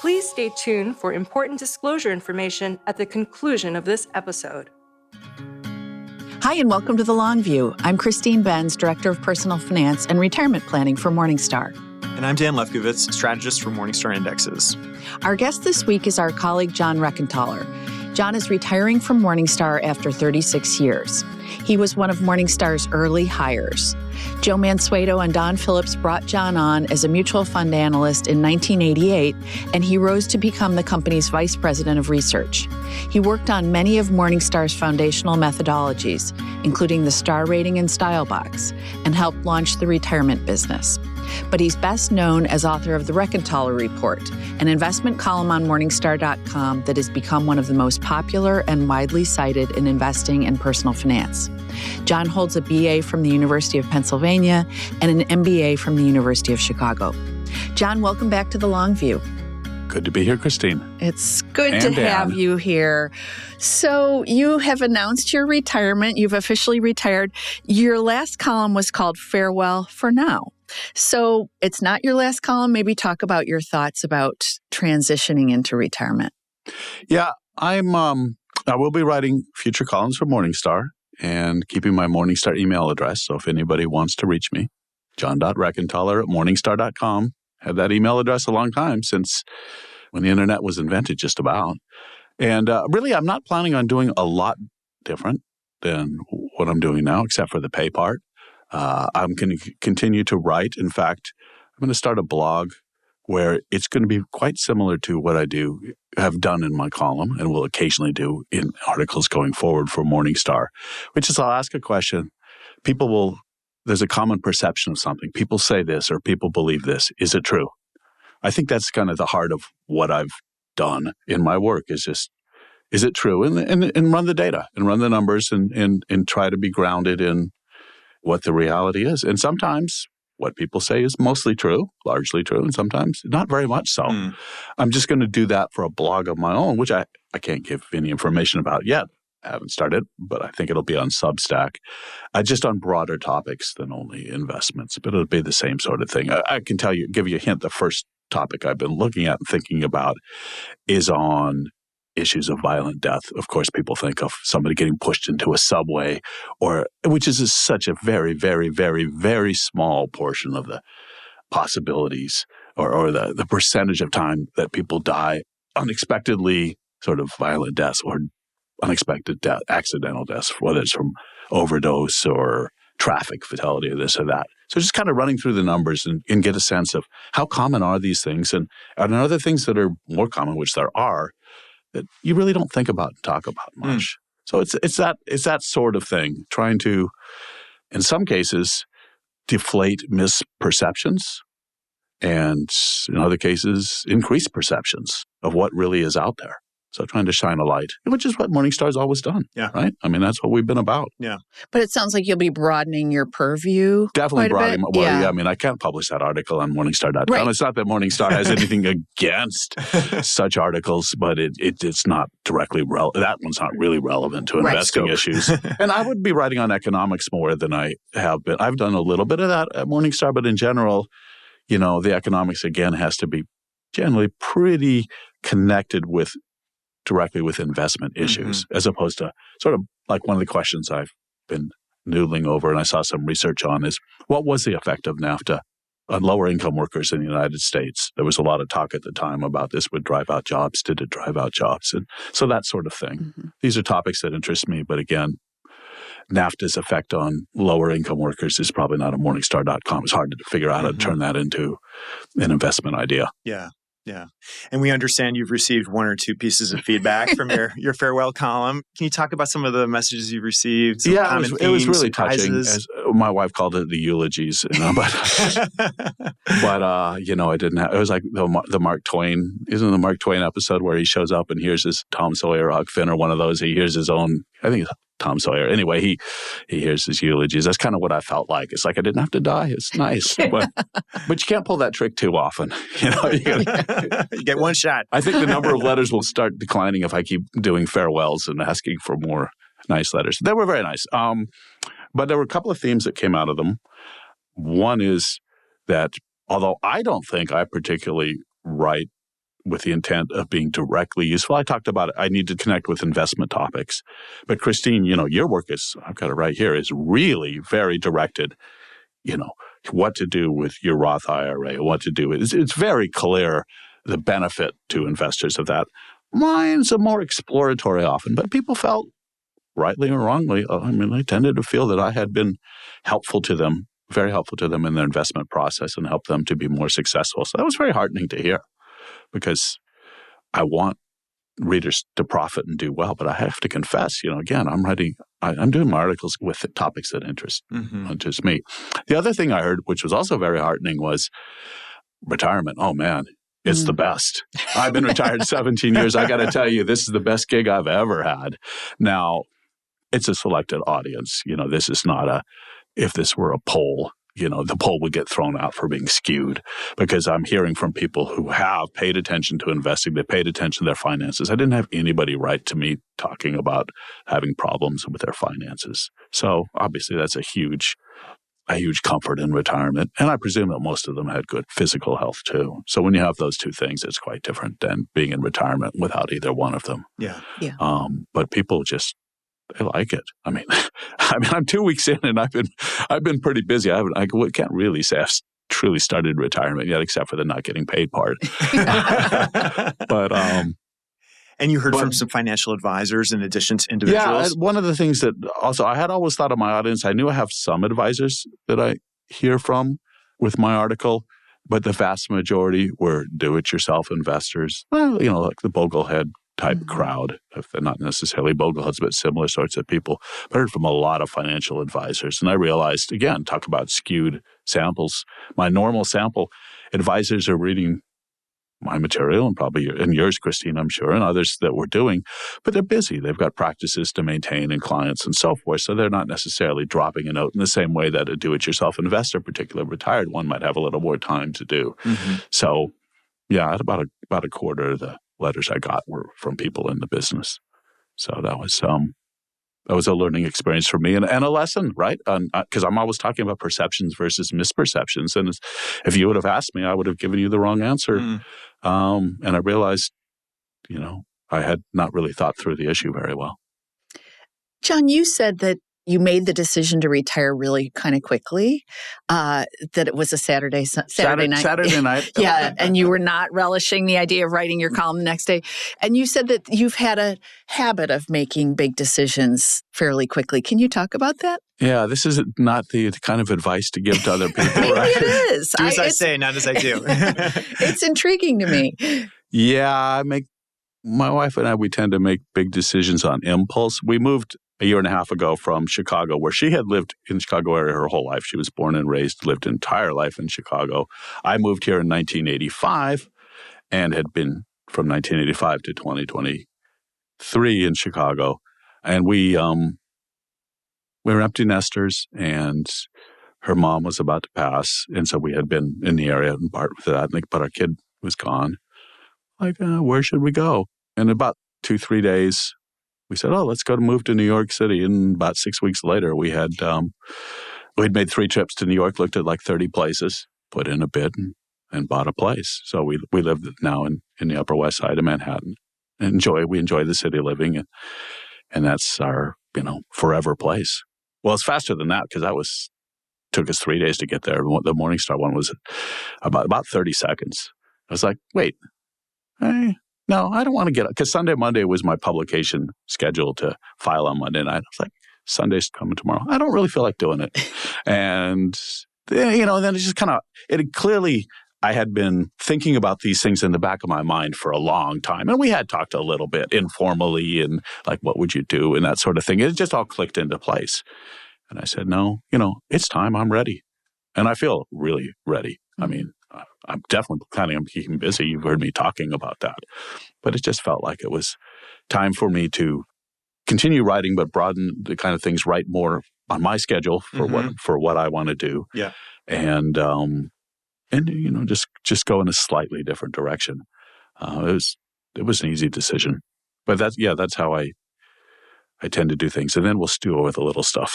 Please stay tuned for important disclosure information at the conclusion of this episode. Hi, and welcome to The Long View. I'm Christine Benz, Director of Personal Finance and Retirement Planning for Morningstar. And I'm Dan Lefkowitz, Strategist for Morningstar Indexes. Our guest this week is our colleague, John Rekenthaler. John is retiring from Morningstar after 36 years. He was one of Morningstar's early hires. Joe Mansueto and Don Phillips brought John on as a mutual fund analyst in 1988, and he rose to become the company's vice president of research. He worked on many of Morningstar's foundational methodologies, including the Star Rating and Style Box, and helped launch the retirement business. But he's best known as author of the Rekenthaler Report, an investment column on Morningstar.com that has become one of the most popular and widely cited in investing and personal finance. John holds a BA from the University of Pennsylvania and an MBA from the University of Chicago. John, welcome back to The Long View. Good to be here, Christine. It's good to have you here. So you have announced your retirement. You've officially retired. Your last column was called Farewell for Now. So it's not your last column. Maybe talk about your thoughts about transitioning into retirement. Yeah, I will be writing future columns for Morningstar and keeping my Morningstar email address. So if anybody wants to reach me, john.rekenthaler@morningstar.com. Had that email address a long time, since when the internet was invented, just about. And really, I'm not planning on doing a lot different than what I'm doing now, except for the pay part. I'm going to continue to write. In fact, I'm going to start a blog where it's going to be quite similar to what I have done in my column and will occasionally do in articles going forward for Morningstar, which is I'll ask a question. There's a common perception of something. People say this or people believe this. Is it true? I think that's kind of the heart of what I've done in my work is just, is it true? And run the data and run the numbers and try to be grounded in what the reality is. And sometimes what people say is mostly true, largely true, and sometimes not very much so. I'm just going to do that for a blog of my own, which I can't give any information about yet. I haven't started, but I think it'll be on Substack, just on broader topics than only investments, but it'll be the same sort of thing. I can give you a hint. The first topic I've been looking at and thinking about is on issues of violent death. Of course, people think of somebody getting pushed into a subway, which is such a very, very, very, very small portion of the possibilities or the percentage of time that people die unexpectedly, sort of violent deaths or unexpected death, accidental deaths, whether it's from overdose or traffic fatality or this or that. So just kind of running through the numbers and get a sense of how common are these things and are there other things that are more common, which there are, that you really don't think about and talk about much. So it's that sort of thing, trying to, in some cases, deflate misperceptions and in other cases, increase perceptions of what really is out there. So trying to shine a light, which is what Morningstar's always done, right? I mean, that's what we've been about. Yeah. But it sounds like you'll be broadening your purview. Definitely broadening. Well, yeah, I mean, I can't publish that article on Morningstar.com. Right. It's not that Morningstar has anything against such articles, but it's not directly relevant. That one's not really relevant to investing issues. And I would be writing on economics more than I have been. I've done a little bit of that at Morningstar, but in general, the economics, again, has to be generally pretty connected directly with investment issues, as opposed to sort of like one of the questions I've been noodling over and I saw some research on is what was the effect of NAFTA on lower income workers in the United States? There was a lot of talk at the time about this would drive out jobs. Did it drive out jobs? And so that sort of thing. These are topics that interest me. But again, NAFTA's effect on lower income workers is probably not a Morningstar.com. It's hard to figure out how to turn that into an investment idea. Yeah. Yeah. And we understand you've received one or two pieces of feedback from your farewell column. Can you talk about some of the messages you've received? It was really touching. As my wife called it the eulogies. But I didn't have, it was like the Mark Twain, isn't the Mark Twain episode where he shows up and hears his Tom Sawyer or Huck Finn or one of those, he hears his own, I think it's Tom Sawyer. Anyway, he hears his eulogies. That's kind of what I felt like. It's like I didn't have to die. It's nice. But you can't pull that trick too often. You get one shot. I think the number of letters will start declining if I keep doing farewells and asking for more nice letters. They were very nice. But there were a couple of themes that came out of them. One is that although I don't think I particularly write with the intent of being directly useful. I talked about it. I need to connect with investment topics. But Christine, your work is, I've got it right here, is really very directed, what to do with your Roth IRA, what to do. It's very clear the benefit to investors of that. Mine's a more exploratory often, but people felt, rightly or wrongly, they tended to feel that I had been helpful to them, very helpful to them in their investment process and helped them to be more successful. So that was very heartening to hear, because I want readers to profit and do well. But I have to confess, again, I'm doing my articles with the topics that interest me. The other thing I heard, which was also very heartening, was retirement. Oh, man. It's the best. I've been retired 17 years. I got to tell you, this is the best gig I've ever had. Now, it's a selected audience. This is not if this were a poll, the poll would get thrown out for being skewed, because I'm hearing from people who have paid attention to investing, they paid attention to their finances. I didn't have anybody write to me talking about having problems with their finances. So obviously that's a huge comfort in retirement. And I presume that most of them had good physical health too. So when you have those two things, it's quite different than being in retirement without either one of them. Yeah. But people they like it. I'm 2 weeks in and I've been pretty busy. I can't really say I've truly started retirement yet, except for the not getting paid part. But and you heard from some financial advisors in addition to individuals? Yeah, one of the things that also I had always thought of my audience, I knew I have some advisors that I hear from with my article, but the vast majority were do-it-yourself investors. Well, like the Boglehead type crowd, if they're not necessarily Bogleheads, but similar sorts of people. But I heard from a lot of financial advisors. And I realized, again, talk about skewed samples. My normal sample, advisors are reading my material and probably yours, Christine, I'm sure, and others that we're doing, but they're busy. They've got practices to maintain and clients and so forth. So they're not necessarily dropping a note in the same way that a do-it-yourself investor, particularly retired one, might have a little more time to do. So yeah, about a quarter of the letters I got were from people in the business. So that was a learning experience for me and a lesson, right? Because I'm always talking about perceptions versus misperceptions. And if you would have asked me, I would have given you the wrong answer. And I realized, I had not really thought through the issue very well. John, you said that you made the decision to retire really kind of quickly, that it was a Saturday night. Saturday night. Yeah, and you were not relishing the idea of writing your column the next day. And you said that you've had a habit of making big decisions fairly quickly. Can you talk about that? Yeah, this is not the kind of advice to give to other people. Maybe right? it is. Do as I say, not as I do. It's intriguing to me. Yeah, my wife and I, we tend to make big decisions on impulse. We moved a year and a half ago from Chicago, where she had lived in the Chicago area her whole life. She was born and raised, lived an entire life in Chicago. I moved here in 1985 and had been from 1985 to 2023 in Chicago. And we were empty nesters, and her mom was about to pass. And so we had been in the area in part with that, but our kid was gone. Where should we go? And about 2-3 days, we said, let's move to New York City. And about 6 weeks later, we'd made 3 trips to New York, looked at like 30 places, put in a bid and bought a place. So we live now in the Upper West Side of Manhattan. We enjoy the city living, and that's our, forever place. Well, it's faster than that, because took us 3 days to get there. The Morningstar one was about 30 seconds. I was like, wait, no, I don't want to get up, because Monday was my publication schedule to file on Monday night. I was like, Sunday's coming tomorrow. I don't really feel like doing it. And, then it just clearly, I had been thinking about these things in the back of my mind for a long time. And we had talked a little bit informally and like, what would you do? And that sort of thing. It just all clicked into place. And I said, no, it's time. I'm ready. And I feel really ready. I'm definitely planning on keeping busy. You've heard me talking about that. But it just felt like it was time for me to continue writing, but broaden the kind of things, write more on my schedule for what I want to do. Yeah. And just go in a slightly different direction. It was an easy decision. But that's how I tend to do things. And then we'll stew over the little stuff.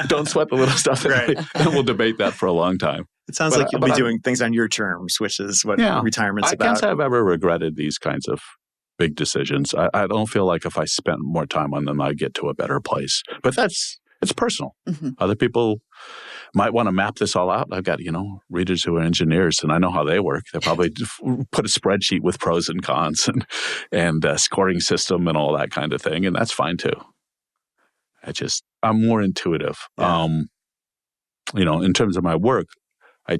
Don't sweat the little stuff. Right. And we'll debate that for a long time. It sounds like you'll be doing things on your terms, which is what retirement's about. I can't say I've ever regretted these kinds of big decisions. I don't feel like if I spent more time on them, I'd get to a better place. But it's personal. Mm-hmm. Other people might want to map this all out. I've got, readers who are engineers, and I know how they work. They probably put a spreadsheet with pros and cons and a scoring system and all that kind of thing, and that's fine too. I'm more intuitive. Yeah. In terms of my work, I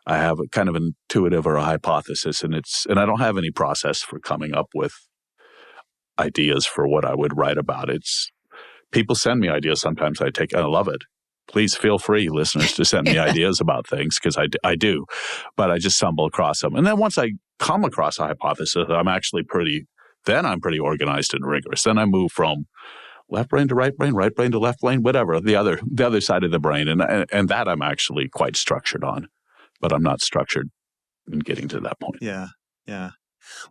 have a kind of an intuitive or a hypothesis, and I don't have any process for coming up with ideas for what I would write about. People send me ideas sometimes I love it. Please feel free, listeners, to send me ideas about things, because I do, but I just stumble across them. And then once I come across a hypothesis, I'm pretty organized and rigorous. Then I move from left brain to right brain to left brain, whatever, the other side of the brain. And that I'm actually quite structured on, but I'm not structured in getting to that point. Yeah. Yeah.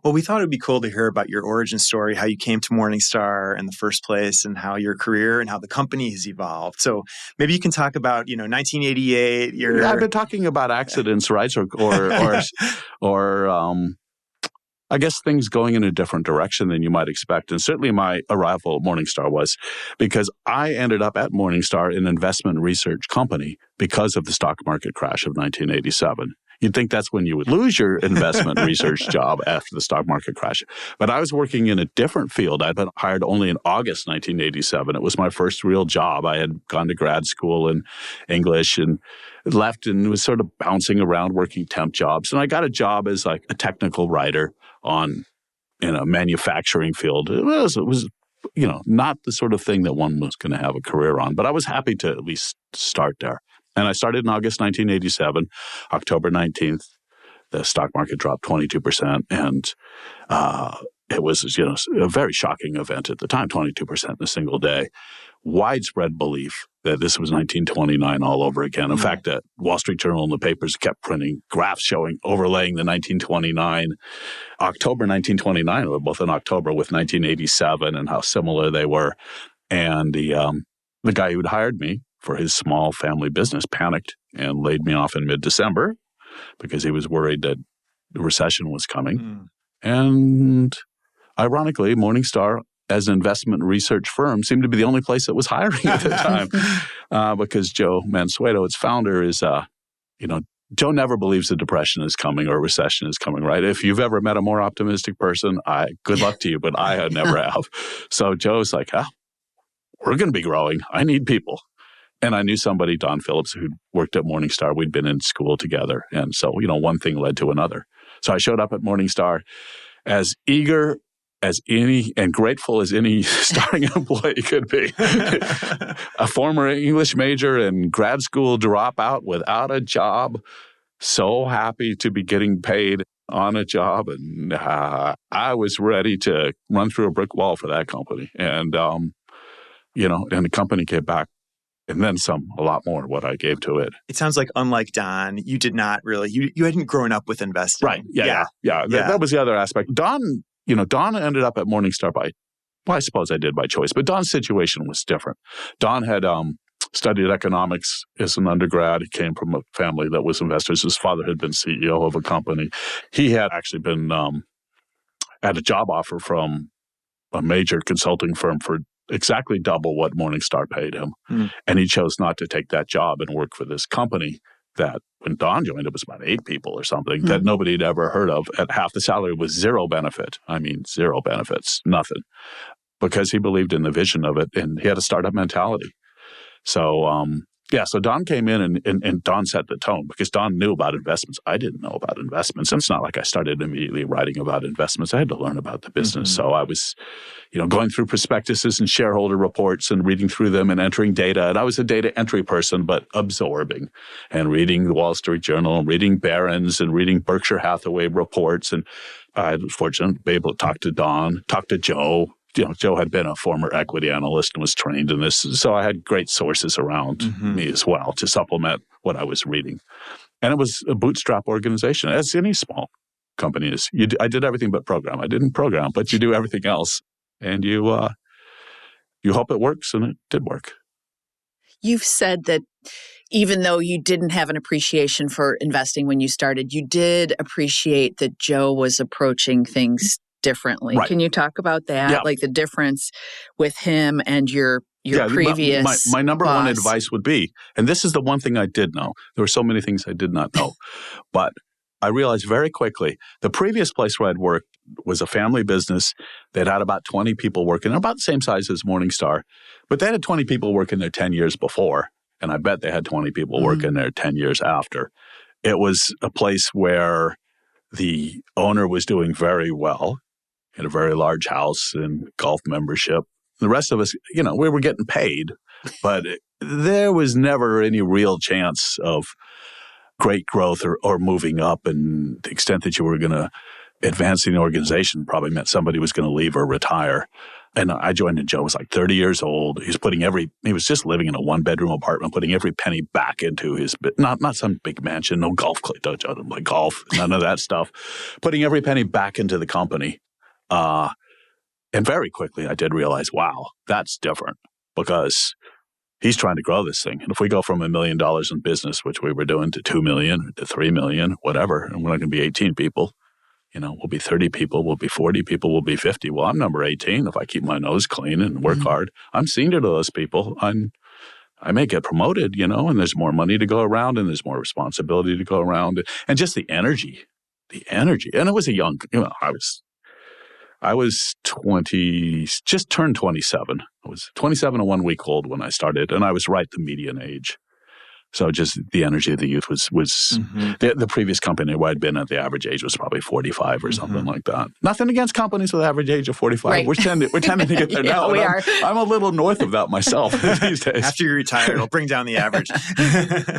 Well, we thought it would be cool to hear about your origin story, how you came to Morningstar in the first place, and how your career and how the company has evolved. So maybe you can talk about, 1988. I've been talking about accidents, right? Or I guess things going in a different direction than you might expect. And certainly my arrival at Morningstar was because I ended up at Morningstar, an investment research company, because of the stock market crash of 1987. You'd think that's when you would lose your investment research job after the stock market crash. But I was working in a different field. I'd been hired only in August 1987. It was my first real job. I had gone to grad school in English and left and was sort of bouncing around working temp jobs. And I got a job as like a technical writer in a manufacturing field. It was not the sort of thing that one was going to have a career on. But I was happy to at least start there. And I started in August 1987. October 19th, the stock market dropped 22%. And it was a very shocking event at the time, 22% in a single day. Widespread belief that this was 1929 all over again. In fact, the Wall Street Journal and the papers kept printing graphs overlaying the 1929, October 1929, we were both in October, with 1987 and how similar they were. And the guy who'd hired me for his small family business panicked and laid me off in mid-December because he was worried that the recession was coming. And ironically, Morningstar, as an investment research firm, seemed to be the only place that was hiring at the time because Joe Mansueto, its founder, is, Joe never believes a depression is coming or a recession is coming, right? If you've ever met a more optimistic person, good luck to you, but I never have. So Joe's like, we're going to be growing. I need people. And I knew somebody, Don Phillips, who worked at Morningstar. We'd been in school together. And so, one thing led to another. So I showed up at Morningstar as eager as any and grateful as any starting employee could be. A former English major and grad school dropout without a job, so happy to be getting paid on a job. And I was ready to run through a brick wall for that company. And, and the company came back. And then a lot more what I gave to it. It sounds like, unlike Don, you did not really, you hadn't grown up with investing. Right. Yeah. That was the other aspect. Don ended up at Morningstar I suppose I did by choice, but Don's situation was different. Don had studied economics as an undergrad. He came from a family that was investors. His father had been CEO of a company. He had actually been, had a job offer from a major consulting firm for exactly double what Morningstar paid him. And he chose not to take that job and work for this company that when Don joined, it was about 8 people or something that nobody had ever heard of at half the salary with zero benefit. I mean, zero benefits, nothing, because he believed in the vision of it and he had a startup mentality. So, so Don came in and Don set the tone because Don knew about investments. I didn't know about investments. And it's not like I started immediately writing about investments. I had to learn about the business. So I was, going through prospectuses and shareholder reports and reading through them and entering data. And I was a data entry person, but absorbing and reading the Wall Street Journal and reading Barron's and reading Berkshire Hathaway reports. And I was fortunate to be able to talk to Don, talk to Joe. Joe had been a former equity analyst and was trained in this. So I had great sources around me as well to supplement what I was reading. And it was a bootstrap organization, as any small company is. I did everything but program. I didn't program, but you do everything else. And you hope it works, and it did work. You've said that even though you didn't have an appreciation for investing when you started, you did appreciate that Joe was approaching things differently. Right. Can you talk about that? Yeah. Like the difference with him and your previous my number one boss? advice would be, and this is the one thing I did know. There were so many things I did not know, but I realized very quickly the previous place where I'd worked was a family business that had about 20 people working, about the same size as Morningstar, but they had 20 people working there 10 years before, and I bet they had 20 people working there 10 years after. It was a place where the owner was doing very well, had a very large house and golf membership. The rest of us, we were getting paid, but there was never any real chance of great growth or moving up. And the extent that you were going to advance in the organization probably meant somebody was going to leave or retire. And I joined, and Joe was like 30 years old. He was just living in a one-bedroom apartment, putting every penny back into his, not some big mansion, no golf, don't like golf, none of that stuff. Putting every penny back into the company. And very quickly, I did realize, wow, that's different because he's trying to grow this thing. And if we go from $1 million in business, which we were doing, to 2 million, to 3 million, whatever, and we're not going to be 18 people, we'll be 30 people, we'll be 40 people, we'll be 50. Well, I'm number 18 if I keep my nose clean and work hard. I'm senior to those people. I may get promoted, and there's more money to go around and there's more responsibility to go around. And just the energy. And it was I was 20, just turned 27. I was 27 and 1 week old when I started, and I was right the median age. So just the energy of the youth was the previous company where I'd been at, the average age was probably 45 or something like that. Nothing against companies with average age of 45. Right. We're tending to get there now. We are. I'm a little north of that myself these days. After you retire, it'll bring down the average.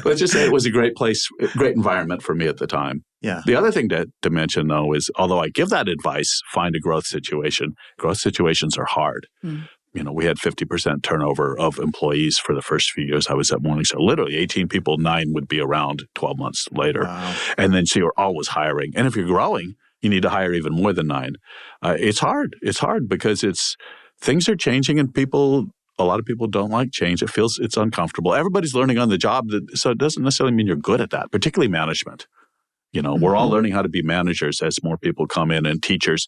Let's just say it was a great place, great environment for me at the time. Yeah. The other thing to mention, though, is although I give that advice, find a growth situation. Growth situations are hard. We had 50% turnover of employees for the first few years I was at Morningstar. Literally 18 people, 9 would be around 12 months later. Wow. And then so you're always hiring. And if you're growing, you need to hire even more than 9. It's hard. It's hard because things are changing and a lot of people don't like change. It's uncomfortable. Everybody's learning on the job, so it doesn't necessarily mean you're good at that, particularly management. We're all learning how to be managers as more people come in, and teachers.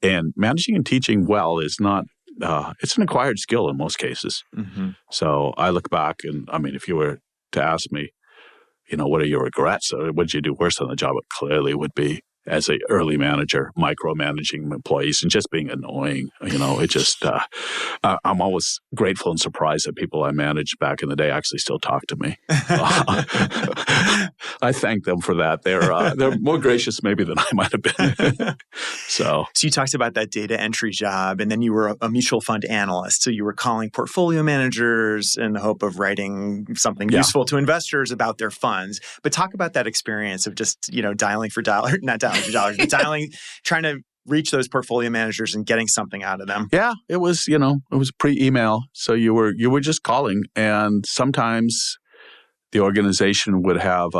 And managing and teaching well is not it's an acquired skill in most cases. So I look back and, if you were to ask me, what are your regrets? Or what did you do worse on the job? It clearly would be as an early manager, micromanaging employees and just being annoying. It just, I'm always grateful and surprised that people I managed back in the day actually still talk to me. I thank them for that. They're more gracious maybe than I might have been. So you talked about that data entry job, and then you were a mutual fund analyst. So you were calling portfolio managers in the hope of writing something useful to investors about their funds. But talk about that experience of just, dialing for dollars, not dialing for dollars, but trying to reach those portfolio managers and getting something out of them. Yeah, it was pre-email. So you were just calling, and sometimes the organization would have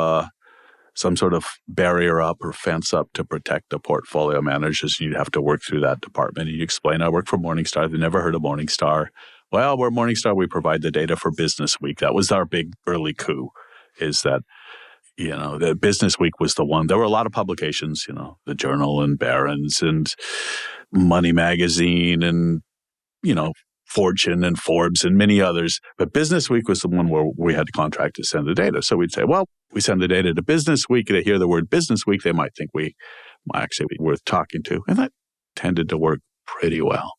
some sort of barrier up or fence up to protect the portfolio managers. You'd have to work through that department. And you explain, I work for Morningstar. They've never heard of Morningstar. Well, we're Morningstar. We provide the data for Business Week. That was our big early coup, is that, the Business Week was the one. There were a lot of publications, the Journal and Barron's and Money Magazine and, Fortune and Forbes and many others. But Business Week was the one where we had to contract to send the data. So we'd say, well, we send the data to Business Week. They hear the word Business Week. They might think we might actually be worth talking to. And that tended to work pretty well.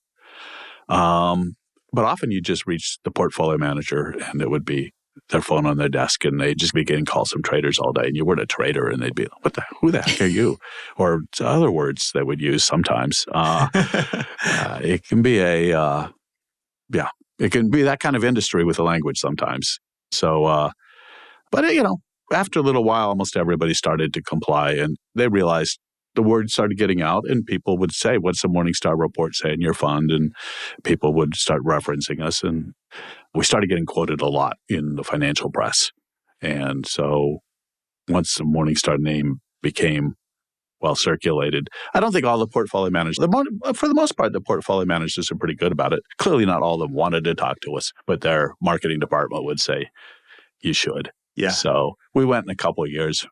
But often you just reach the portfolio manager and it would be their phone on their desk and they'd just be getting calls from traders all day. And you weren't a trader and they'd be like, who the heck are you? Or other words they would use sometimes. It can be it can be that kind of industry with a language sometimes. So, but after a little while, almost everybody started to comply and they realized the word started getting out and people would say, what's the Morningstar report say in your fund? And people would start referencing us. And we started getting quoted a lot in the financial press. And so once the Morningstar name became well circulated, I don't think all the portfolio managers, for the most part, the portfolio managers are pretty good about it. Clearly not all of them wanted to talk to us, but their marketing department would say, you should. Yeah. So we went in a couple of years.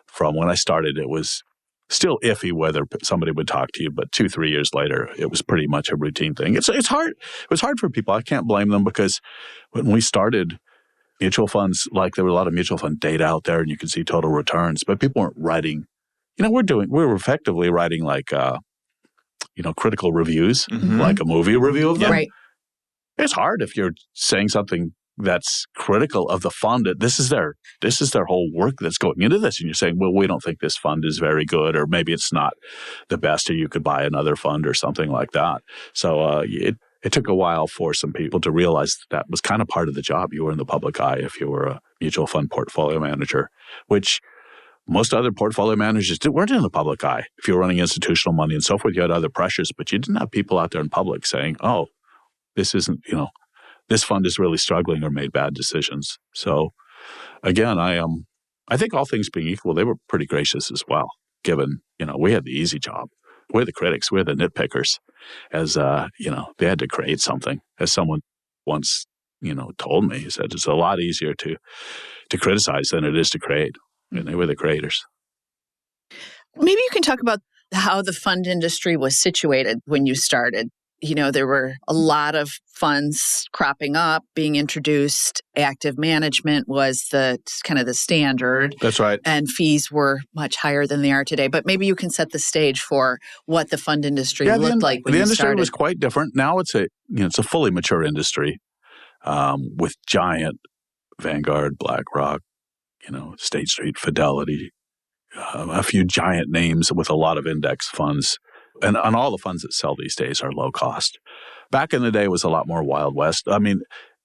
From when I started, it was still iffy whether somebody would talk to you, but 2-3 years later, it was pretty much a routine thing. It's hard. It was hard for people. I can't blame them because when we started mutual funds, like there were a lot of mutual fund data out there and you could see total returns, but people weren't writing. We were effectively writing like, critical reviews, like a movie review of them. Right. It's hard if you're saying something that's critical of the fund. This is their whole work that's going into this. And you're saying, well, we don't think this fund is very good, or maybe it's not the best, or you could buy another fund or something like that. So it took a while for some people to realize that was kind of part of the job. You were in the public eye if you were a mutual fund portfolio manager, which most other portfolio managers weren't in the public eye. If you were running institutional money and so forth, you had other pressures, but you didn't have people out there in public saying, oh, this isn't, this fund is really struggling or made bad decisions. So again, I think all things being equal, they were pretty gracious as well, given, we had the easy job. We're the critics. We're the nitpickers. As, they had to create something. As someone once, told me, he said, it's a lot easier to criticize than it is to create. And they were the creators. Maybe you can talk about how the fund industry was situated when you started. There were a lot of funds cropping up, being introduced. Active management was the kind of the standard. That's right. And fees were much higher than they are today. But maybe you can set the stage for what the fund industry looked like when you started. The industry was quite different. Now it's a fully mature industry with giant Vanguard, BlackRock, State Street, Fidelity, a few giant names with a lot of index funds. And all the funds that sell these days are low cost. Back in the day, it was a lot more Wild West. I mean,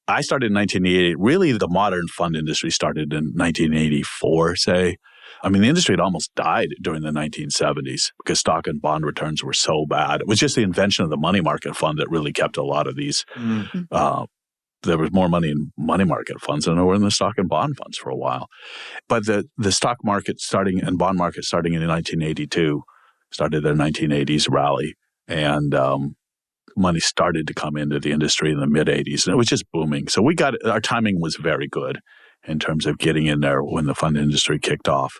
I started in 1988. Really, the modern fund industry started in 1984, say. I mean, the industry had almost died during the 1970s because stock and bond returns were so bad. It was just the invention of the money market fund that really kept a lot of these. There was more money in money market funds than there were in the stock and bond funds for a while. But the stock market starting and bond market starting in 1982 started their 1980s rally, and money started to come into the industry in the mid-'80s, and it was just booming. So our timing was very good in terms of getting in there when the fund industry kicked off.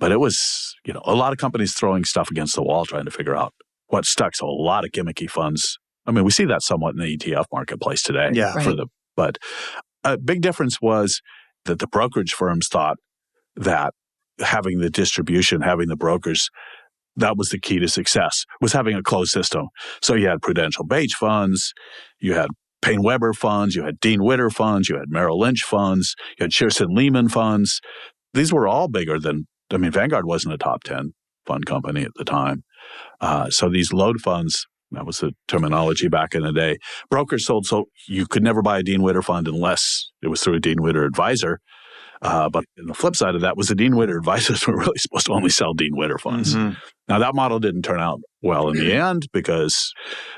But it was, a lot of companies throwing stuff against the wall trying to figure out what stuck. So a lot of gimmicky funds. I mean, we see that somewhat in the ETF marketplace today. Yeah. Right. But a big difference was that the brokerage firms thought that having the distribution, having the brokers, that was the key to success, was having a closed system. So you had Prudential Bache funds, you had Payne Weber funds, you had Dean Witter funds, you had Merrill Lynch funds, you had Shearson Lehman funds. These were all bigger than, Vanguard wasn't a top 10 fund company at the time. So these load funds, that was the terminology back in the day. Brokers sold, so you could never buy a Dean Witter fund unless it was through a Dean Witter advisor. But the flip side of that was the Dean Witter advisors were really supposed to only sell Dean Witter funds. Mm-hmm. Now, that model didn't turn out well in the end because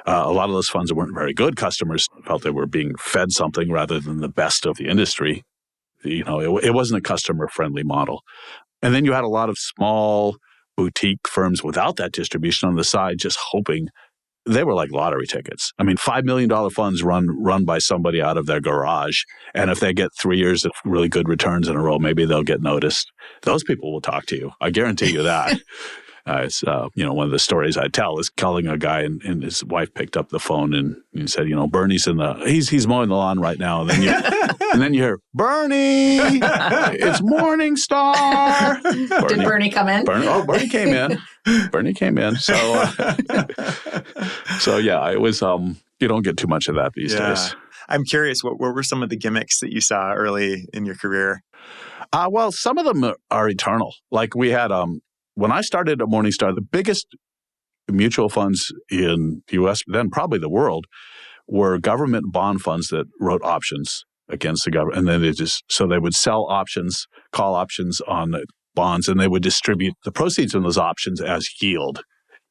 a lot of those funds weren't very good. Customers felt they were being fed something rather than the best of the industry. It wasn't a customer-friendly model. And then you had a lot of small boutique firms without that distribution on the side just hoping. They were like lottery tickets. I mean, $5 million funds run by somebody out of their garage. And if they get 3 years of really good returns in a row, maybe they'll get noticed. Those people will talk to you. I guarantee you that. One of the stories I tell is calling a guy and his wife picked up the phone and he said, Bernie's he's mowing the lawn right now. And then you hear, Bernie, it's Morningstar. Did Bernie come in? Bernie came in. Bernie came in. So yeah, it was, you don't get too much of that these days. I'm curious, what were some of the gimmicks that you saw early in your career? Well, some of them are eternal. Like we had, when I started at Morningstar, the biggest mutual funds in the U.S., then probably the world, were government bond funds that wrote options against the government. And then they would sell options, call options on the bonds, and they would distribute the proceeds from those options as yield.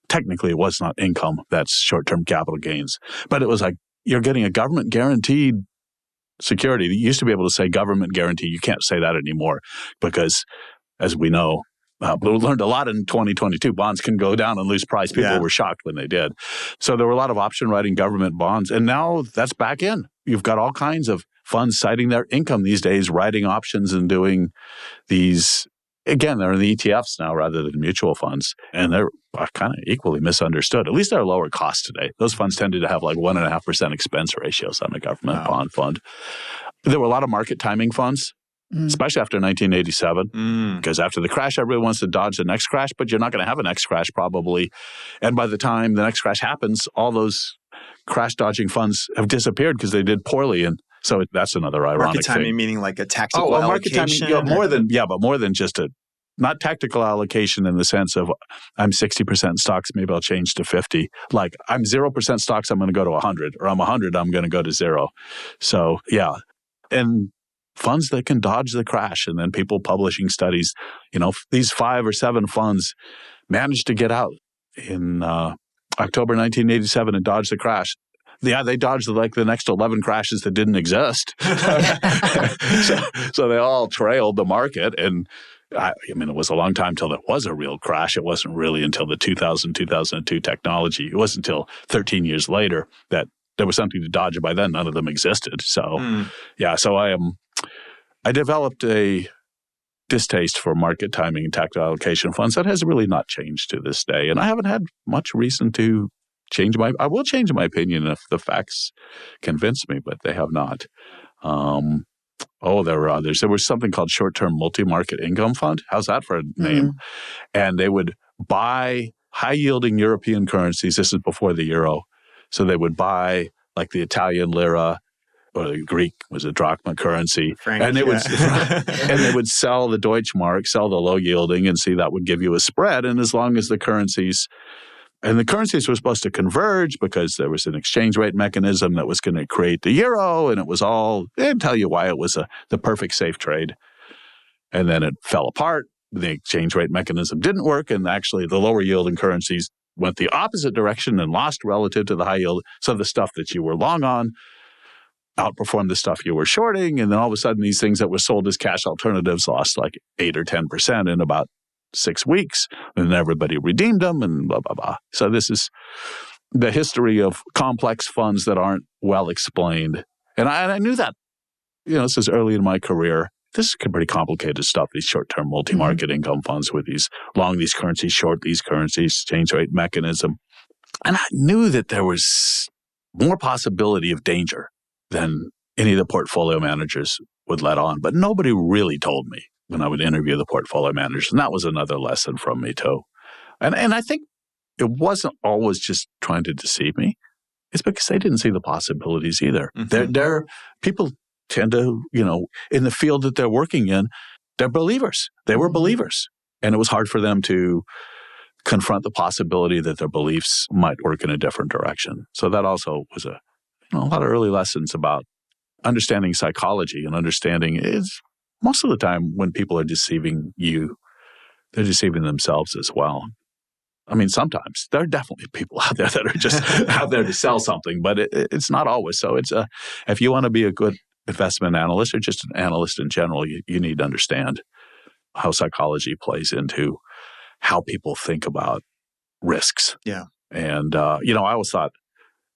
Technically, it was not income. That's short-term capital gains. But it was like you're getting a government-guaranteed security. You used to be able to say government guarantee. You can't say that anymore because, as we know, we learned a lot in 2022. Bonds can go down and lose price. People were shocked when they did. So there were a lot of option writing government bonds. And now that's back in. You've got all kinds of funds citing their income these days, writing options and doing these. Again, they're in the ETFs now rather than mutual funds, and they're kind of equally misunderstood. At least they're lower cost today. Those funds tended to have like 1.5% expense ratios on a government bond fund. There were a lot of market timing funds, especially after 1987, because after the crash, everybody wants to dodge the next crash, but you're not going to have a next crash probably. And by the time the next crash happens, all those crash dodging funds have disappeared because they did poorly. And so that's another ironic Market timing thing. meaning like a tactical allocation? Market timing, but more than just not tactical allocation in the sense of I'm 60% stocks, maybe I'll change to 50. Like I'm 0% stocks, I'm going to go to 100, or I'm 100, I'm going to go to 0. So yeah. And funds that can dodge the crash, and then people publishing studies, these 5 or 7 funds managed to get out in October 1987 and dodge the crash. Yeah, they dodged the next 11 crashes that didn't exist. so they all trailed the market. And it was a long time till there was a real crash. It wasn't really until the 2002 technology. It wasn't until 13 years later that there was something to dodge. By then, none of them existed. So, so I developed a distaste for market timing and tactical allocation funds that has really not changed to this day. And I haven't had much reason to I will change my opinion if the facts convince me, but they have not. There were others. There was something called short-term multi-market income fund. How's that for a name? And they would buy high-yielding European currencies. This is before the euro. So they would buy like the Italian lira, or the Greek was a drachma currency. And they would sell the Deutschmark, sell the low yielding, and see that would give you a spread. And as long as the currencies were supposed to converge because there was an exchange rate mechanism that was going to create the euro, and it was they'd tell you why it was the perfect safe trade. And then it fell apart. The exchange rate mechanism didn't work, and actually the lower yielding currencies went the opposite direction and lost relative to the high yield. So the stuff that you were long on outperformed the stuff you were shorting, and then all of a sudden these things that were sold as cash alternatives lost like 8 or 10% in about 6 weeks, and everybody redeemed them and blah, blah, blah. So this is the history of complex funds that aren't well explained. And I knew that, this is early in my career. This is pretty complicated stuff, these short-term multi-market income funds with these long these currencies, short these currencies, exchange rate mechanism. And I knew that there was more possibility of danger than any of the portfolio managers would let on. But nobody really told me when I would interview the portfolio managers. And that was another lesson from me too. And I think it wasn't always just trying to deceive me. It's because they didn't see the possibilities either. They're people tend to, in the field that they're working in, they're believers. They were believers. And it was hard for them to confront the possibility that their beliefs might work in a different direction. So that also was a lot of early lessons about understanding psychology and understanding is most of the time when people are deceiving you, they're deceiving themselves as well. I mean, sometimes there are definitely people out there that are just out there to sell something, but it's not always. So if you want to be a good investment analyst or just an analyst in general, you need to understand how psychology plays into how people think about risks. Yeah. And, I always thought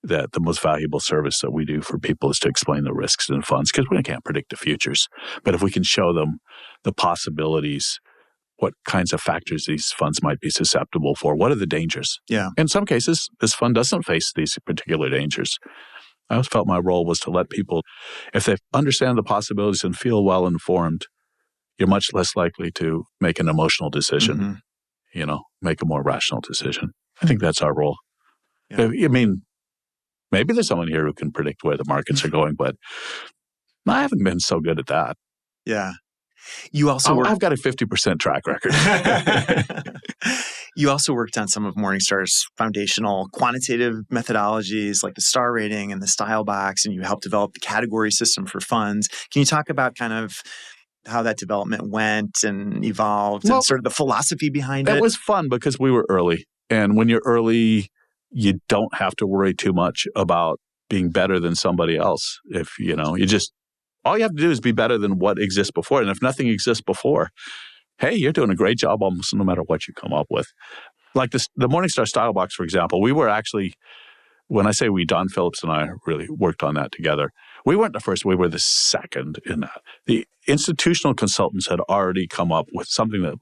that the most valuable service that we do for people is to explain the risks in funds, because we can't predict the futures. But if we can show them the possibilities, what kinds of factors these funds might be susceptible for, what are the dangers? Yeah. In some cases, this fund doesn't face these particular dangers. I always felt my role was to let people, if they understand the possibilities and feel well informed, you're much less likely to make an emotional decision, make a more rational decision. I think that's our role. Yeah. I mean, maybe there's someone here who can predict where the markets are going, but I haven't been so good at that. Yeah. You also I've got a 50% track record. You also worked on some of Morningstar's foundational quantitative methodologies like the star rating and the style box, and you helped develop the category system for funds. Can you talk about kind of how that development went and evolved and sort of the philosophy behind it? It was fun because we were early. And when you're early, you don't have to worry too much about being better than somebody else. If, all you have to do is be better than what exists before. And if nothing exists before, hey, you're doing a great job almost no matter what you come up with. Like the Morningstar Style Box, for example, we were actually, when I say we, Don Phillips and I really worked on that together. We weren't the first, we were the second in that. The institutional consultants had already come up with something that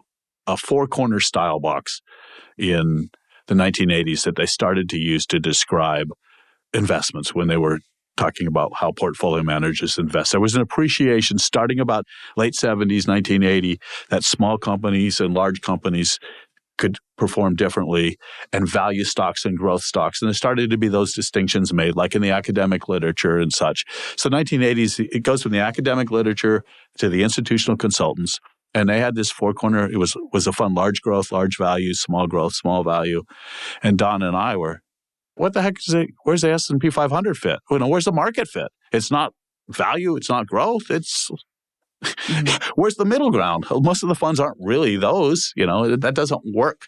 a four-corner style box in the 1980s that they started to use to describe investments when they were talking about how portfolio managers invest. There was an appreciation starting about late 70s, 1980, that small companies and large companies could perform differently, and value stocks and growth stocks. And there started to be those distinctions made, like in the academic literature and such. So 1980s, it goes from the academic literature to the institutional consultants. And they had this four-corner, it was a fund, large growth, large value, small growth, small value. And Don and I were, what the heck is it? Where's the S&P 500 fit? Where's the market fit? It's not value, it's not growth, it's where's the middle ground? Most of the funds aren't really those. That doesn't work.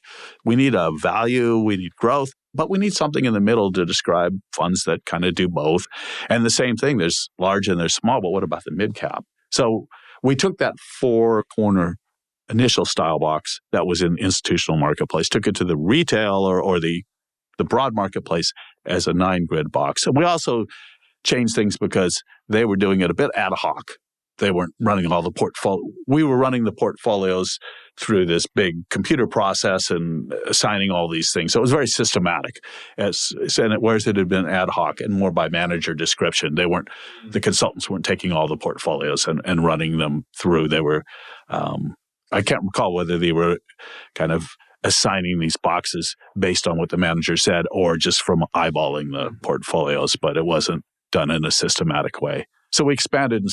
We need a value, we need growth, but we need something in the middle to describe funds that kind of do both. And the same thing, there's large and there's small, but what about the mid cap? So we took that four-corner initial style box that was in institutional marketplace, took it to the retail or the broad marketplace as a 9-grid box. And we also changed things because they were doing it a bit ad hoc. They weren't running all the portfolio. We were running the portfolios through this big computer process and assigning all these things. So it was very systematic. Whereas it had been ad hoc and more by manager description. The consultants weren't taking all the portfolios and running them through. They were, I can't recall whether they were kind of assigning these boxes based on what the manager said or just from eyeballing the portfolios, but it wasn't done in a systematic way. So we expanded and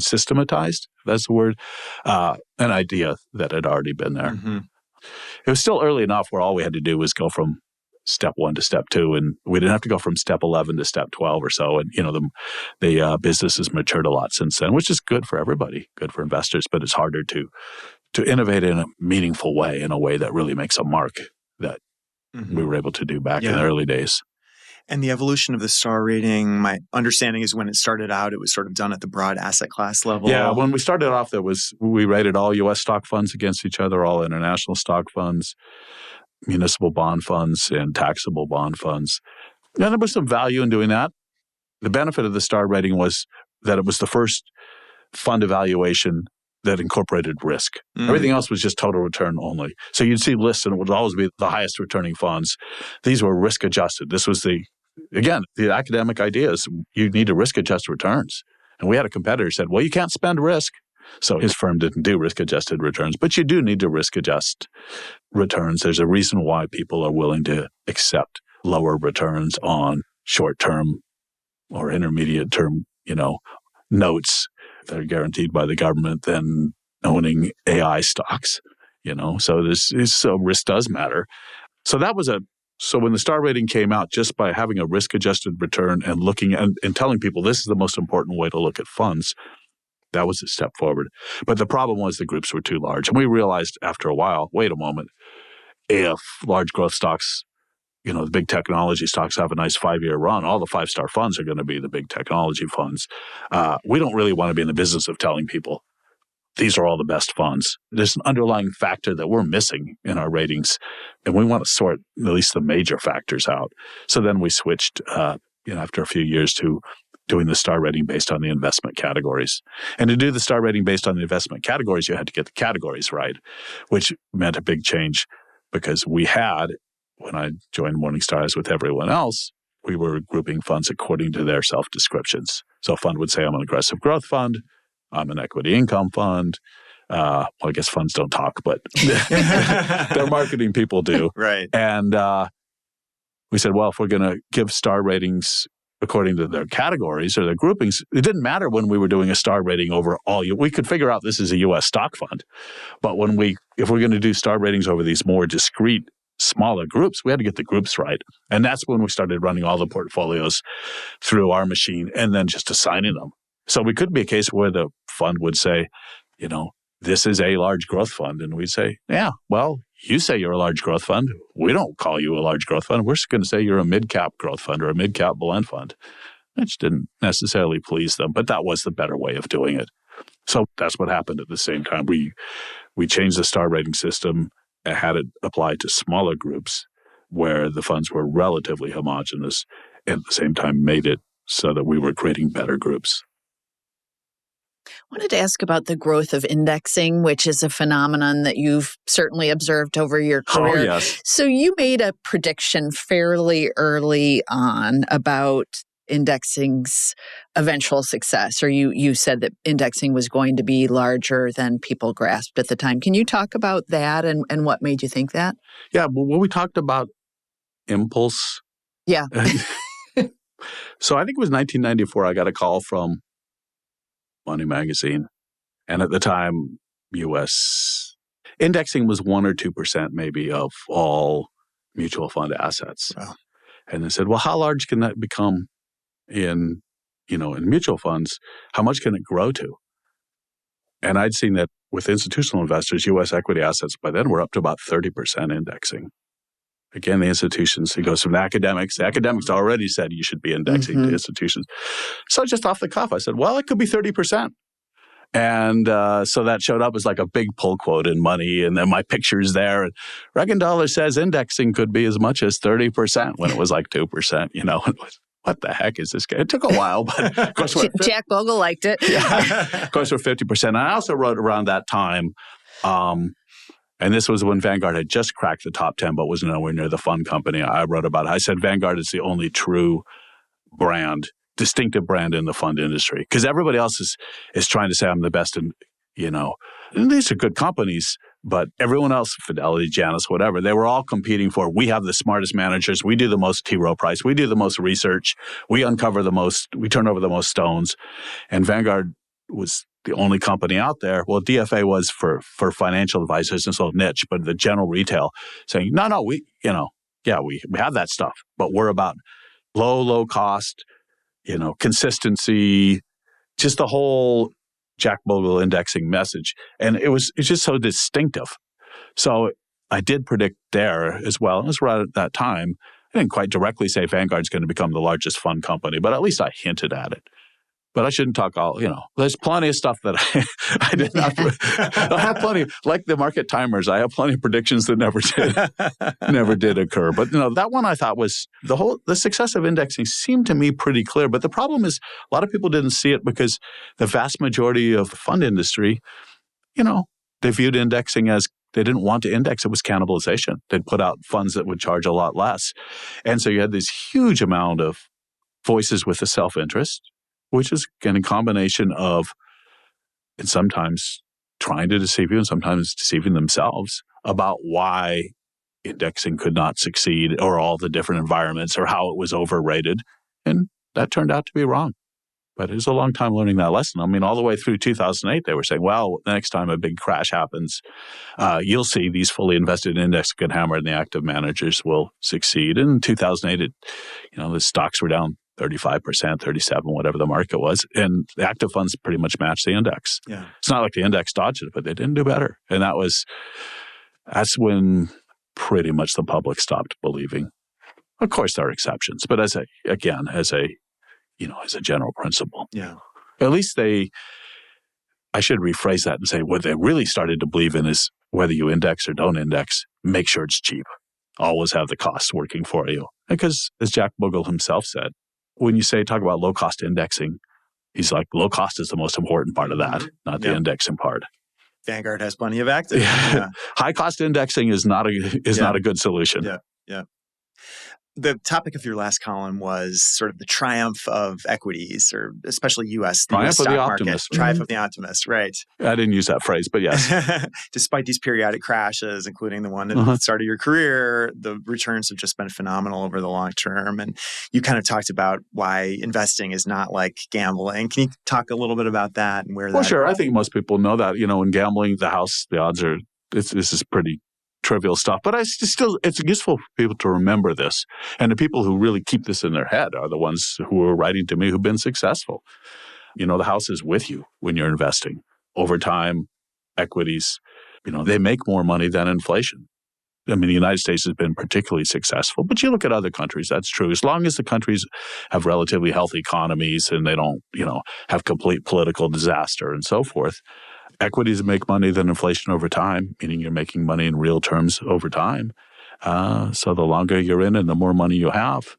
systematized, if that's the word, an idea that had already been there. Mm-hmm. It was still early enough where all we had to do was go from step 1 to step 2, and we didn't have to go from step 11 to step 12 or so. And, the business has matured a lot since then, which is good for everybody, good for investors, but it's harder to innovate in a meaningful way, in a way that really makes a mark that we were able to do back in the early days. And the evolution of the star rating, my understanding is when it started out, it was sort of done at the broad asset class level. Yeah, when we started off, we rated all U.S. stock funds against each other, all international stock funds, municipal bond funds, and taxable bond funds. And there was some value in doing that. The benefit of the star rating was that it was the first fund evaluation that incorporated risk. Everything else was just total return only. So you'd see lists and it would always be the highest returning funds. These were risk adjusted. This was the academic idea is you need to risk adjust returns. And we had a competitor who said, well, you can't spend risk. So his firm didn't do risk adjusted returns, but you do need to risk adjust returns. There's a reason why people are willing to accept lower returns on short term or intermediate term, notes that are guaranteed by the government than owning AI stocks, so risk does matter. So so when the star rating came out, just by having a risk adjusted return and looking and telling people this is the most important way to look at funds, that was a step forward. But the problem was the groups were too large. And we realized after a while, wait a moment, if large growth stocks, the big technology stocks have a nice 5-year run, all the 5-star funds are going to be the big technology funds. We don't really want to be in the business of telling people these are all the best funds. There's an underlying factor that we're missing in our ratings, and we want to sort at least the major factors out. So then we switched, after a few years to doing the star rating based on the investment categories. And to do the star rating based on the investment categories, you had to get the categories right, which meant a big change because when I joined Morningstar, as with everyone else, we were grouping funds according to their self-descriptions. So a fund would say, I'm an aggressive growth fund, I'm an equity income fund. I guess funds don't talk, but their marketing people do. Right. And we said, well, if we're going to give star ratings according to their categories or their groupings, it didn't matter when we were doing a star rating over all. We could figure out this is a U.S. stock fund. But if we're going to do star ratings over these more discrete, smaller groups, we had to get the groups right. And that's when we started running all the portfolios through our machine and then just assigning them. So we could be a case where the fund would say, this is a large growth fund. And we'd say, yeah, well, you say you're a large growth fund. We don't call you a large growth fund. We're just going to say you're a mid-cap growth fund or a mid-cap blend fund, which didn't necessarily please them, but that was the better way of doing it. So that's what happened at the same time. We changed the star rating system and had it applied to smaller groups where the funds were relatively homogenous, and at the same time made it so that we were creating better groups. I wanted to ask about the growth of indexing, which is a phenomenon that you've certainly observed over your career. Oh, yes. So you made a prediction fairly early on about indexing's eventual success, or you said that indexing was going to be larger than people grasped at the time. Can you talk about that and what made you think that? Yeah, well, when we talked about impulse. Yeah. So I think it was 1994, I got a call from Money Magazine. And at the time, U.S. indexing was 1 or 2% maybe of all mutual fund assets. Wow. And they said, well, how large can that become in mutual funds? How much can it grow to? And I'd seen that with institutional investors, U.S. equity assets by then were up to about 30% indexing. Again, the institutions, it goes from the academics. The academics already said you should be indexing to institutions. So just off the cuff, I said, well, it could be 30%. And so that showed up as like a big pull quote in Money. And then my picture's there. And Rekenthaler says indexing could be as much as 30% when it was like 2%. You know, it was, what the heck is this guy? It took a while, but of course, Jack Bogle liked it. Yeah, of course, we're 50%. And I also wrote around that time, and this was when Vanguard had just cracked the top 10, but was nowhere near the fund company. I wrote about it. I said Vanguard is the only true brand, distinctive brand in the fund industry, because everybody else is trying to say I'm the best in, and these are good companies, but everyone else, Fidelity, Janus, whatever, they were all competing for, we have the smartest managers, we do the most T. Rowe Price, we do the most research, we uncover the most, we turn over the most stones. And Vanguard was the only company out there. Well, DFA was for financial advisors and so niche, but the general retail saying, no, we have that stuff, but we're about low cost, consistency, just the whole Jack Bogle indexing message. And it's just so distinctive. So I did predict there as well. It was right at that time. I didn't quite directly say Vanguard's going to become the largest fund company, but at least I hinted at it. But I shouldn't talk all, there's plenty of stuff that I did not. I have plenty, like the market timers, I have plenty of predictions that never did occur. But, that one I thought was the success of indexing seemed to me pretty clear. But the problem is a lot of people didn't see it because the vast majority of the fund industry, they viewed indexing as they didn't want to index. It was cannibalization. They'd put out funds that would charge a lot less. And so you had this huge amount of voices with a self-interest, which is again a combination of, and sometimes trying to deceive you and sometimes deceiving themselves about why indexing could not succeed or all the different environments or how it was overrated. And that turned out to be wrong. But it was a long time learning that lesson. I mean, all the way through 2008, they were saying, well, the next time a big crash happens, you'll see these fully invested index could hammer and the active managers will succeed. And in 2008, the stocks were down 35%, 37, whatever the market was. And the active funds pretty much matched the index. Yeah. It's not like the index dodged it, but they didn't do better. And that's when pretty much the public stopped believing. Of course, there are exceptions, but as a general principle. Yeah. At least I should rephrase that and say what they really started to believe in is whether you index or don't index, make sure it's cheap. Always have the costs working for you. Because as Jack Bogle himself said, when you talk about low-cost indexing, he's like, low cost is the most important part of that, not the indexing part. Vanguard has plenty of active. Yeah. High-cost indexing is not a good solution. Yeah. The topic of your last column was sort of the triumph of equities, or especially U.S. Triumph of the optimist. Triumph of the optimist, right. I didn't use that phrase, but yes. Despite these periodic crashes, including the one at the start of your career, the returns have just been phenomenal over the long term. And you kind of talked about why investing is not like gambling. Can you talk a little bit about that and where that... Well, sure. I think most people know that. In gambling, the odds are, this is pretty trivial stuff, but it's useful for people to remember this. And the people who really keep this in their head are the ones who are writing to me who've been successful. The house is with you when you're investing. Over time, equities, they make more money than inflation. I mean, the United States has been particularly successful, but you look at other countries, that's true. As long as the countries have relatively healthy economies and they don't, have complete political disaster and so forth, equities make money than inflation over time, meaning you're making money in real terms over time. So the longer you're in and the more money you have,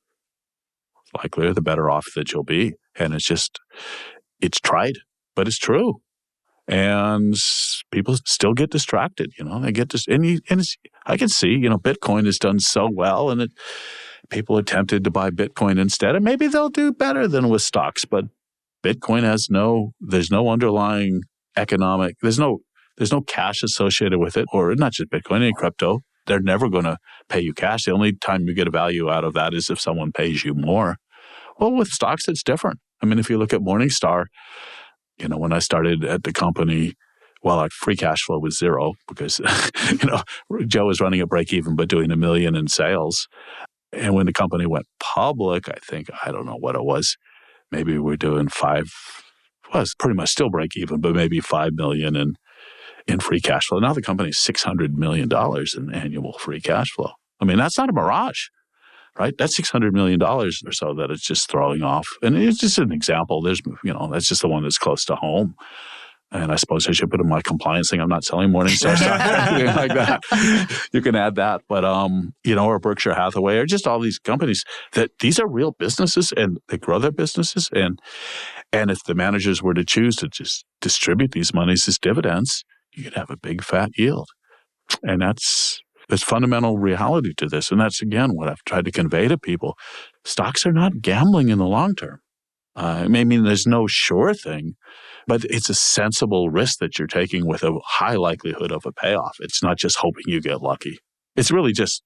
likelier the better off that you'll be. And it's trite, but it's true. And people still get distracted, they get this, I can see, Bitcoin has done so well, and people are tempted to buy Bitcoin instead, and maybe they'll do better than with stocks. But Bitcoin there's no underlying economic, there's no cash associated with it, or not just Bitcoin, any crypto. They're never going to pay you cash. The only time you get a value out of that is if someone pays you more. Well, with stocks, it's different. I mean, if you look at Morningstar, when I started at the company, our free cash flow was zero because, Joe was running at break even, but doing $1 million in sales. And when the company went public, I don't know what it was. Maybe we're doing it's pretty much still break even, but maybe $5 million in free cash flow. Now the company's $600 million in annual free cash flow. I mean, that's not a mirage. Right? That's $600 million or so that it's just throwing off. And it's just an example. There's, that's just the one that's close to home. And I suppose I should put in my compliance thing. I'm not selling Morningstar stock or anything like that. You can add that. But, or Berkshire Hathaway, or just all these companies that these are real businesses and they grow their businesses. And if the managers were to choose to just distribute these monies as dividends, you could have a big fat yield. And there's fundamental reality to this. And that's, again, what I've tried to convey to people. Stocks are not gambling in the long term. I mean, there's no sure thing, but it's a sensible risk that you're taking with a high likelihood of a payoff. It's not just hoping you get lucky. It's really just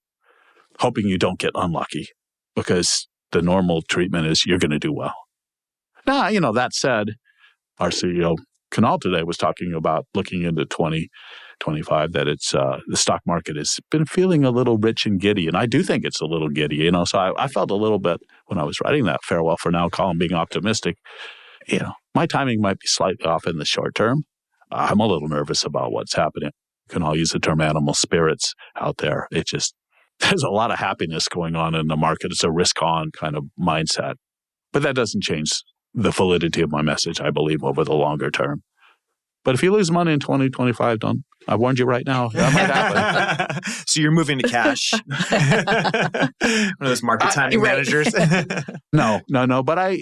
hoping you don't get unlucky, because the normal treatment is you're going to do well. Now, that said, our CEO, Kunal, today was talking about looking into 2025, that it's the stock market has been feeling a little rich and giddy. And I do think it's a little giddy, So I felt a little bit when I was writing that farewell for now column, being optimistic. My timing might be slightly off in the short term. I'm a little nervous about what's happening. Kunal use the term animal spirits out there. There's a lot of happiness going on in the market. It's a risk-on kind of mindset. But that doesn't change the validity of my message, I believe, over the longer term. But if you lose money in 2025, I warned you right now, that might happen. So you're moving to cash. One of those market timing managers. No. But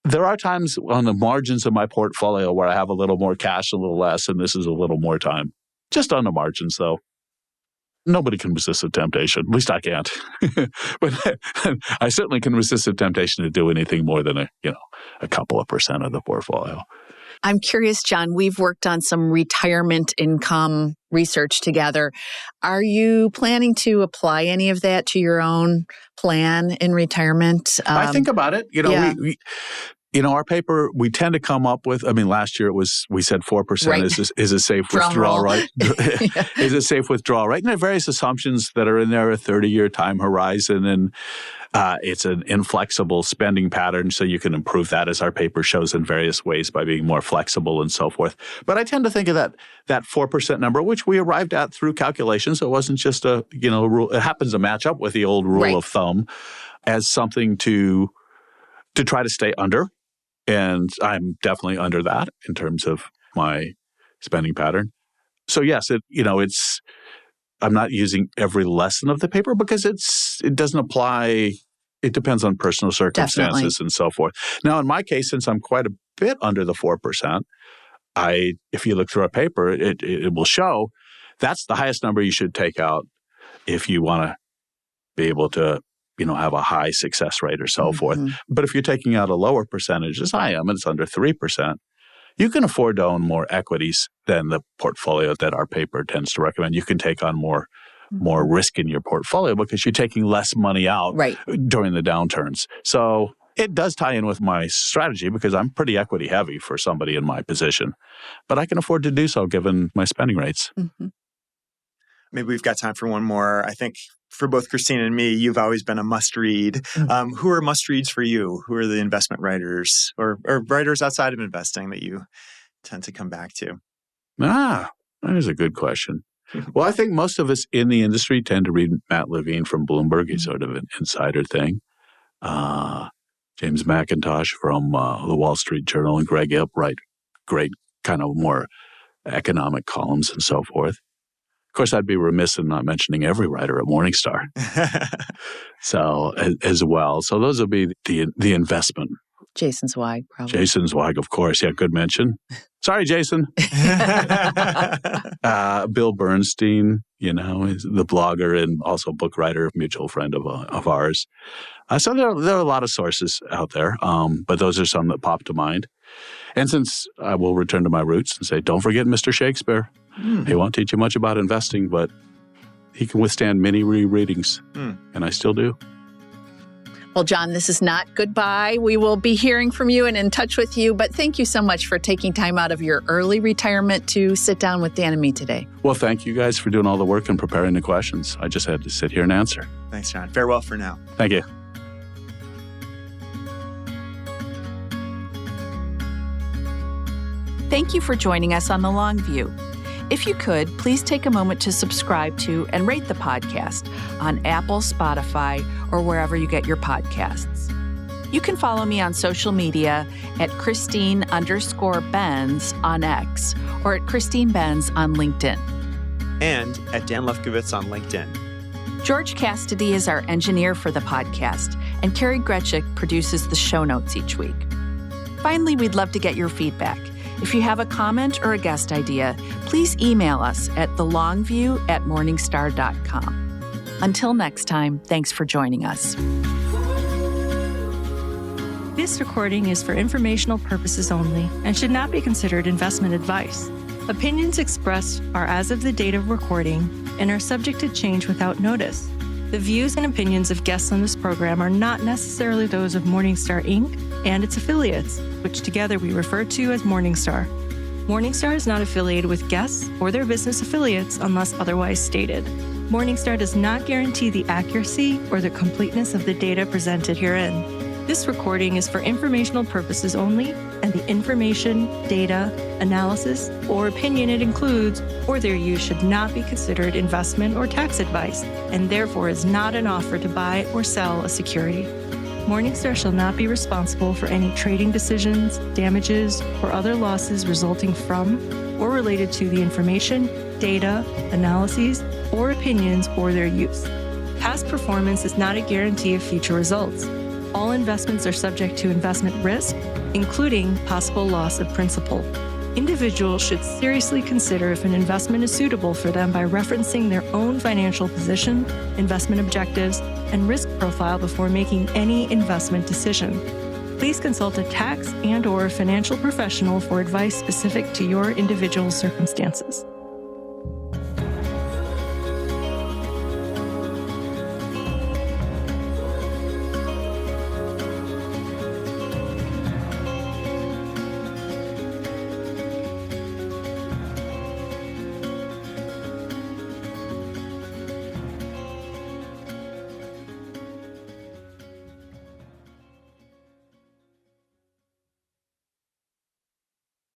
there are times on the margins of my portfolio where I have a little more cash, a little less, and this is a little more time. Just on the margins, though. Nobody can resist the temptation. At least I can't. But I certainly can resist the temptation to do anything more than a couple of % of the portfolio. I'm curious, John, we've worked on some retirement income research together. Are you planning to apply any of that to your own plan in retirement? I think about it. Our paper, we tend to come up with, last year we said 4% right. is a safe withdrawal, right? Is a safe withdrawal, right? And there are various assumptions that are in there, a 30-year time horizon, and it's an inflexible spending pattern, so you can improve that, as our paper shows, in various ways by being more flexible and so forth. But I tend to think of that 4% number, which we arrived at through calculations. So it wasn't just a rule. It happens to match up with the old rule right. of thumb, as something to try to stay under. And I'm definitely under that in terms of my spending pattern. So yes, I'm not using every lesson of the paper because it doesn't apply. It depends on personal circumstances Definitely. And so forth. Now, in my case, since I'm quite a bit under the 4%, if you look through a paper, it will show that's the highest number you should take out if you want to be able to have a high success rate or so forth. But if you're taking out a lower percentage, as I am, and it's under 3%, you can afford to own more equities than the portfolio that our paper tends to recommend. You can take on more risk in your portfolio because you're taking less money out right. during the downturns. So it does tie in with my strategy because I'm pretty equity heavy for somebody in my position. But I can afford to do so given my spending rates. Mm-hmm. Maybe we've got time for one more. I think for both Christine and me, you've always been a must-read. Who are must-reads for you? Who are the investment writers or writers outside of investing that you tend to come back to? That is a good question. Well, I think most of us in the industry tend to read Matt Levine from Bloomberg. He's sort of an insider thing. James McIntosh from the Wall Street Journal and Greg Ip write great kind of more economic columns and so forth. Of course, I'd be remiss in not mentioning every writer at Morningstar. So as well. So those will be the investment. Jason Zweig, probably. Jason Zweig, of course. Yeah, good mention. Sorry, Jason. Bill Bernstein, is the blogger and also book writer, mutual friend of ours. So there are a lot of sources out there, but those are some that pop to mind. And since I will return to my roots and say, don't forget Mr. Shakespeare. He won't teach you much about investing, but he can withstand many rereadings, and I still do. Well, John, this is not goodbye. We will be hearing from you and in touch with you, but thank you so much for taking time out of your early retirement to sit down with Dan and me today. Well, thank you guys for doing all the work and preparing the questions. I just had to sit here and answer. Thanks, John. Farewell for now. Thank you. Thank you for joining us on The Long View. If you could, please take a moment to subscribe to and rate the podcast on Apple, Spotify, or wherever you get your podcasts. You can follow me on social media at Christine_Benz on X or at Christine Benz on LinkedIn. And at Dan Lefkowitz on LinkedIn. George Cassidy is our engineer for the podcast, and Carrie Gretschik produces the show notes each week. Finally, we'd love to get your feedback. If you have a comment or a guest idea, please email us at thelongview@morningstar.com. Until next time, thanks for joining us. This recording is for informational purposes only and should not be considered investment advice. Opinions expressed are as of the date of recording and are subject to change without notice. The views and opinions of guests on this program are not necessarily those of Morningstar, Inc. and its affiliates, which together we refer to as Morningstar. Morningstar is not affiliated with guests or their business affiliates unless otherwise stated. Morningstar does not guarantee the accuracy or the completeness of the data presented herein. This recording is for informational purposes only, and the information, data, analysis, or opinion it includes or their use should not be considered investment or tax advice, and therefore is not an offer to buy or sell a security. Morningstar shall not be responsible for any trading decisions, damages, or other losses resulting from or related to the information, data, analyses, or opinions or their use. Past performance is not a guarantee of future results. All investments are subject to investment risk, including possible loss of principal. Individuals should seriously consider if an investment is suitable for them by referencing their own financial position, investment objectives, and risk profile before making any investment decision. Please consult a tax and/or financial professional for advice specific to your individual circumstances.